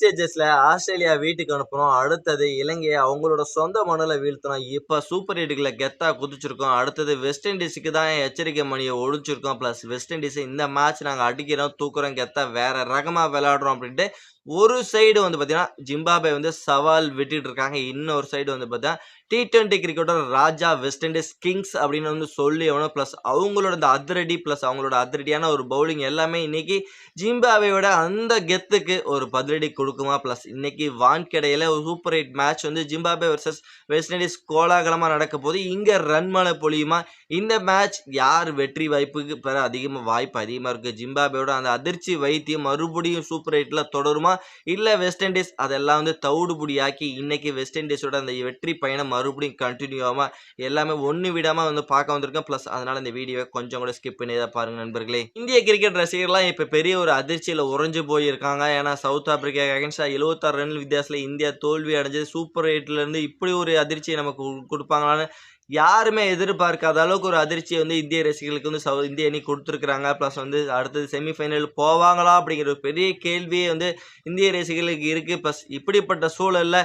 ஸ்டேஜஸ்ல Australia வீட்டுக்கு அனுப்புறோம். அடுத்தது இலங்கைய அவங்களோட சொந்த மண்ணுல வீழ்த்தணும். இப்ப சூப்பர் எட்டுக்குள்ள கெத்தா குதிச்சிருக்கோம். அடுத்தது வெஸ்ட் இண்டீஸ்க்கு தான் எச்சரிக்கை மணிய ஒலிச்சிருக்கோம். பிளஸ் வெஸ்ட் இண்டீஸ் இந்த மேட்ச் நாங்க அடிக்கிறோம், தூக்குறோம், கெத்தா வேற ரகமா விளையாடுறோம் அப்படின்ட்டு ஒரு சைடு வந்து பார்த்தீங்கன்னா, ஜிம்பாப்வே வந்து சவால் விட்டுட்டு இருக்காங்க. இன்னொரு சைடு வந்து பார்த்தா T20 கிரிக்கெட்டர் ராஜா வெஸ்ட் இண்டீஸ் கிங்ஸ் அப்படின்னு வந்து சொல்லி ஆகணும். பிளஸ் அவங்களோட இந்த அதிரடி பிளஸ் அவங்களோட அதிரடியான ஒரு பவுலிங் எல்லாமே இன்னைக்கு ஜிம்பாப்வேயோட அந்த கெத்துக்கு ஒரு பதிலடி கொடுக்குமா? பிளஸ் இன்னைக்கு வான்கடையில ஒரு சூப்பர் 8 மேட்ச் வந்து ஜிம்பாப்வே வெர்சஸ் வெஸ்ட் இண்டீஸ் கோலாகலமா நடக்க போது. இங்க ரன் மழை பொழியுமா? இந்த மேட்ச் யார் வெற்றி வாய்ப்புக்கு பெற வாய்ப்பு அதிகமா இருக்கு? ஜிம்பாப்வேயோட அந்த அதிர்ச்சி வைத்தியம் மறுபடியும் சூப்பர் 8ல தொடருமா? இல்ல வெஸ்ட் இண்டீஸ் அதெல்லாம் வந்து தவிடுபொடியாக்கி இன்னைக்கு வெஸ்ட் இண்டீஸோட அந்த வெற்றி பயணம் மறுபடியும் கண்டினியூ ஆகாம எல்லாமே ஒண்ணு விடாம வந்து பார்க்க வந்திருக்கேன். பிளஸ் அதனால இந்த வீடியோவை கொஞ்சம் கூட ஸ்கிப் பண்ணி தான் பாருங்க நண்பர்களே. இந்திய கிரிக்கெட் ரசிகர்லாம் இப்ப பெரிய ஒரு அதிர்ச்சியில உறைஞ்சு போயிருக்காங்க. ஏன்னா சவுத் ஆப்பிரிக்கா அகைன்ஸ்டா 76 ரன் வித்தியாசத்துல இந்தியா தோல்வி அடைஞ்சது. சூப்பர் 8ல இருந்து இப்படி ஒரு அதிர்ச்சியை நமக்கு கொடுப்பாங்களான்னு யாருமே எதிர்பார்க்காத அளவுக்கு ஒரு அதிர்ச்சியை வந்து இந்திய ரசிகர்களுக்கு வந்து இந்திய அணி கொடுத்துருக்காங்க. பிளஸ் வந்து அடுத்தது செமிஃபைனல் போவாங்களா அப்படிங்கிற ஒரு பெரிய கேள்வியே வந்து இந்திய ரசிகர்களுக்கு இருக்கு. பிளஸ் இப்படிப்பட்ட சூழல்ல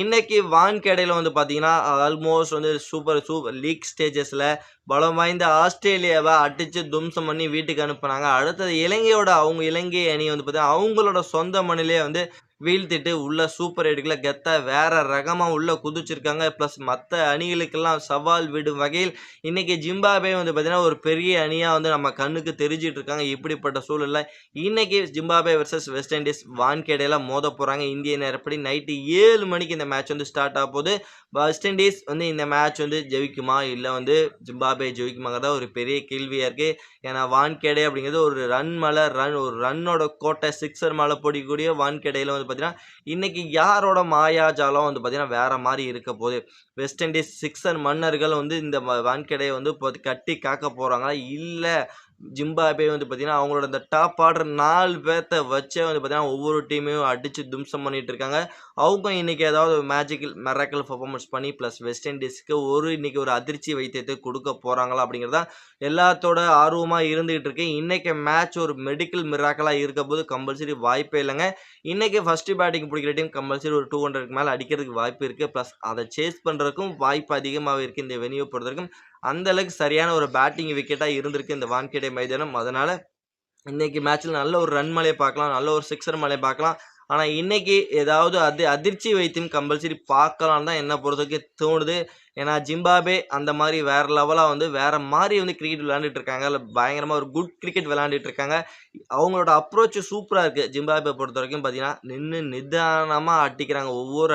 இன்னைக்கு வான்கடையில வந்து பார்த்தீங்கன்னா ஆல்மோஸ்ட் வந்து சூப்பர் லீக் ஸ்டேஜஸ்ல பலம் வாய்ந்த ஆஸ்திரேலியாவை அடிச்சு தும்சம் பண்ணி வீட்டுக்கு அனுப்புனாங்க. அடுத்தது இலங்கை அணி வந்து பார்த்தீங்கன்னா அவங்களோட சொந்த மண்ணிலே வந்து வீழ்த்திட்டு உள்ள சூப்பர் 8க்குள்ள கெத்தா வேற ரகமா உள்ள குதிச்சிருக்காங்க. பிளஸ் மற்ற அணிகளுக்கெல்லாம் சவால் விடும் வகையில் இன்னைக்கு ஜிம்பாப்வே வந்து பார்த்தீங்கன்னா ஒரு பெரிய அணியா வந்து நம்ம கண்ணுக்கு தெரிஞ்சிட்டு இருக்காங்க. இப்படிப்பட்ட சூழல்ல இன்னைக்கு ஜிம்பாப்வே வெர்சஸ் வெஸ்ட் இண்டீஸ் வான்கேடையில மோத போறாங்க. இந்திய நேரப்படி நைட்டு 7 மணிக்கு இந்த மேட்ச் வந்து ஸ்டார்ட் ஆக போகுது. வெஸ்ட் இண்டீஸ் வந்து இந்த மேட்ச் வந்து ஜெயிக்குமா இல்லை வந்து ஜிம்பாப்வே ஜெயிக்குமாங்கிறதா ஒரு பெரிய கேள்வியா இருக்கு. ஏன்னா வான்கேடை அப்படிங்கிறது ஒரு ஒரு ரன்னோட கோட்டை சிக்ஸர் மேலே போடக்கூடிய வான்கேடையில் வந்து பார்த்தீங்கன்னா இன்னைக்கு யாரோட மாயாஜாலம் வந்து பார்த்தீங்கன்னா வேற மாதிரி இருக்க போகுது. வெஸ்ட் இண்டீஸ் சிக்ஸர் மன்னர்கள் வந்து இந்த வான்கேடையை வந்து கட்டி காக்க போறாங்களா இல்லை ஜிம்பாப்வே வந்து பார்த்தீங்கன்னா அவங்களோட இந்த டாப் ஆர்டர் 4 பேர்த்த வச்சே வந்து பார்த்தீங்கன்னா ஒவ்வொரு டீமையும் அடிச்சு தும்சம் பண்ணிட்டு இருக்காங்க. அவங்க இன்னைக்கு ஏதாவது மிராக்கிள் பெர்ஃபார்மன்ஸ் பண்ணி பிளஸ் வெஸ்ட் இண்டீஸ்க்கு இன்னைக்கு ஒரு அதிர்ச்சி வைத்தியத்தை கொடுக்க போறாங்களா அப்படிங்கிறதா எல்லாத்தோட ஆர்வமா இருந்துகிட்டு இருக்கு. இன்னைக்கு மேட்ச் ஒரு மெடிக்கல் மிராக்கலா இருக்க போது கம்பல்சரி வாய்ப்பே இல்லைங்க. இன்னைக்கு ஃபர்ஸ்ட் பேட்டிங் பிடிக்கிற டீம் கம்பல்சரி ஒரு 200க்கு மேல அடிக்கிறதுக்கு வாய்ப்பு இருக்கு. பிளஸ் அதை சேஸ் பண்றதுக்கும் வாய்ப்பு அதிகமாக இருக்கு. இந்த வெனியூ பொறுத்தவரைக்கும் அந்த அளவுக்கு சரியான ஒரு பேட்டிங் விக்கெட்டா இருந்திருக்கு இந்த வான்கேடே மைதானம். அதனால இன்னைக்கு மேட்ச்ல நல்ல ஒரு ரன் மழையை பார்க்கலாம், நல்ல ஒரு சிக்ஸர் மழையை பார்க்கலாம். ஆனா இன்னைக்கு ஏதாவது அதிர்ச்சி வைத்தியம் கம்பல்சரி பார்க்கலாம் தான் என்ன பொறுத்தவரைக்கும் தோணுது. ஏன்னா ஜிம்பாப்வே அந்த மாதிரி வேற லெவலா வந்து வேற மாதிரி வந்து கிரிக்கெட் விளையாண்டுட்டு இருக்காங்க. இல்லை பயங்கரமா ஒரு குட் கிரிக்கெட் விளையாண்டுட்டு இருக்காங்க. அவங்களோட அப்ரோச் சூப்பரா இருக்கு. ஜிம்பாப்வே பொறுத்த வரைக்கும் பார்த்தீங்கன்னா நின்று நிதானமா அடிக்கிறாங்க. ஒவ்வொரு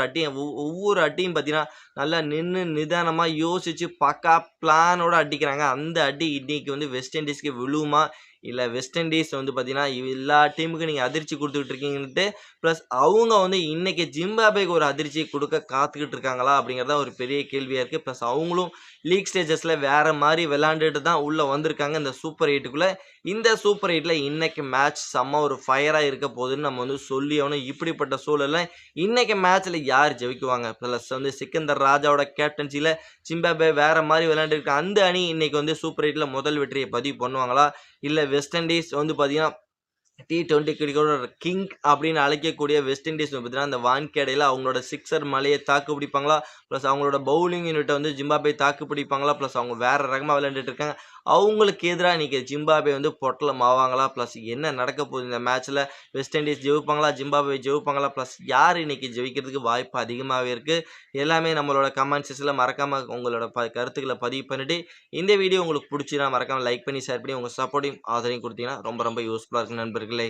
அடியும் பார்த்தீங்கன்னா நல்லா நின்று நிதானமா யோசிச்சு பக்கா பிளானோட அடிக்கிறாங்க. அந்த அடி இன்னைக்கு வந்து வெஸ்ட் இண்டீஸ்க்கு விழுவுமா இல்லை வெஸ்ட் இண்டீஸ் வந்து பார்த்தீங்கன்னா எல்லா டீமுக்கும் நீங்கள் அதிர்ச்சி கொடுத்துக்கிட்டு இருக்கீங்கன்ட்டு ப்ளஸ் அவங்க வந்து இன்னைக்கு ஜிம்பாப்வேக்கு ஒரு அதிர்ச்சி கொடுக்க காத்துக்கிட்டு இருக்காங்களா அப்படிங்கிறத ஒரு பெரிய கேள்வியாக இருக்குது. ப்ளஸ் அவங்களும் லீக் ஸ்டேஜஸில் வேற மாதிரி விளையாண்டுட்டு தான் உள்ளே வந்திருக்காங்க இந்த சூப்பர் 8க்குள்ளே. இந்த சூப்பர் 8ல இன்னைக்கு மேட்ச் செம்ம ஒரு ஃபயராக இருக்க போகுதுன்னு நம்ம வந்து சொல்லி ஆகணும். இப்படிப்பட்ட சூழலில் இன்னைக்கு மேட்ச்சில் யார் ஜெயிக்குவாங்க? ப்ளஸ் வந்து சிக்கந்தர் ராஜாவோட கேப்டன்சியில் ஜிம்பாப்வே வேற மாதிரி விளையாண்டுருக்கு அந்த அணி இன்னைக்கு வந்து சூப்பர் 8ல முதல் வெற்றியை பதிவு பண்ணுவாங்களா? இல்லை வெஸ்ட் இண்டீஸ் வந்து பார்த்தீங்கன்னா T20 கிரிக்கெட்டோட கிங் அப்படின்னு அழைக்கக்கூடிய வெஸ்ட் இண்டீஸ் பார்த்தீங்கன்னா அந்த வான்கேடையில் அவங்களோட சிக்ஸர் மலையை தாக்கு பிடிப்பாங்களா? ப்ளஸ் அவங்களோட பவுலிங் யூனிட்டை வந்து ஜிம்பாப்வே தாக்கு பிடிப்பாங்களா? ப்ளஸ் அவங்க வேற ரகமாக விளையாண்டுட்டு இருக்காங்க. அவங்களுக்கு எதிராக இன்னைக்கு ஜிம்பாப்வே வந்து பொட்டலம் ஆவாங்களா? ப்ளஸ் என்ன நடக்க போகுது இந்த மேட்ச்சில்? வெஸ்ட் இண்டீஸ் ஜெயிப்பாங்களா? ஜிம்பாப்வே ஜெயிப்பாங்களா? ப்ளஸ் யார் இன்னைக்கு ஜெயிக்கிறதுக்கு வாய்ப்பு அதிகமாகவே இருக்குது? எல்லாமே நம்மளோட கமெண்ட் செக்ஷனில் மறக்காமல் உங்களோட கருத்துக்களை பதிவு பண்ணிட்டு இந்த வீடியோ உங்களுக்கு பிடிச்சினா மறக்காமல் லைக் பண்ணி ஷேர் பண்ணி உங்கள் சப்போர்ட்டையும் ஆதரவையும் கொடுத்தீங்கன்னா ரொம்ப ரொம்ப யூஸ்ஃபுல்லாக இருக்கும் நண்பர்களே.